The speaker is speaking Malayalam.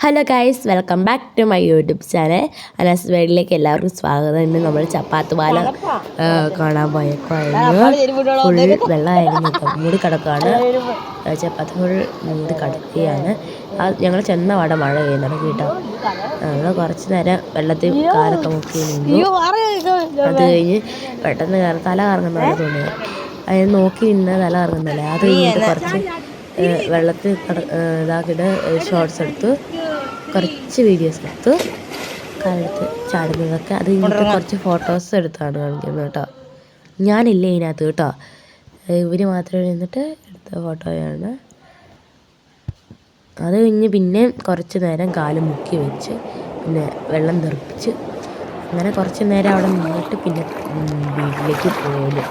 Hello guys, welcome back to my YouTube channel. Anas വേഡിലേക്ക് എല്ലാവർക്കും സ്വാഗതം. ഇന്ന് നമ്മൾ ചപ്പാത്ത് പാല കാണാൻ പോയപ്പോൾ ഫുൾ വെള്ളമായിരുന്നു കേട്ടോ, മൂടി കിടക്കുകയാണ്. ചപ്പാത്തി ഫുൾ മൂടി കിടക്കുകയാണ്. ഞങ്ങൾ ചെന്ന പാടെ മഴ പെയ്യുന്നുണ്ട് കേട്ടോ. നമ്മൾ കുറച്ച് നേരം വെള്ളത്തിൽ കാലൊക്കെ മുക്കി നിന്നു. അത് കഴിഞ്ഞ് പെട്ടെന്ന് തല കറങ്ങുന്ന പോലെ തോന്നുക. അതിന് നോക്കി നിന്ന് തല കറങ്ങുന്നില്ല. അത് കഴിഞ്ഞിട്ട് കുറച്ച് വെള്ളത്തിൽ ഇതാക്കിയിട്ട് ഷോർട്സ് എടുത്തു, കുറച്ച് വീഡിയോസ് എടുത്തു, കാലെടുത്ത് ചാടുന്നതൊക്കെ. അത് കഴിഞ്ഞിട്ട് കുറച്ച് ഫോട്ടോസ് എടുത്താണ് കാണിക്കുന്നത് കേട്ടോ. ഞാനില്ലേ ഇതിനകത്ത് കേട്ടോ, ഇവർ മാത്രം ഇരുന്നിട്ട് എടുത്ത ഫോട്ടോയാണ്. അത് കഴിഞ്ഞ് പിന്നെ കുറച്ച് നേരം കാല് മുക്കി വെച്ച് പിന്നെ വെള്ളം തെറിപ്പിച്ച് അങ്ങനെ കുറച്ച് നേരം അവിടെ നിന്നിട്ട് പിന്നെ വീട്ടിലേക്ക് പോലും.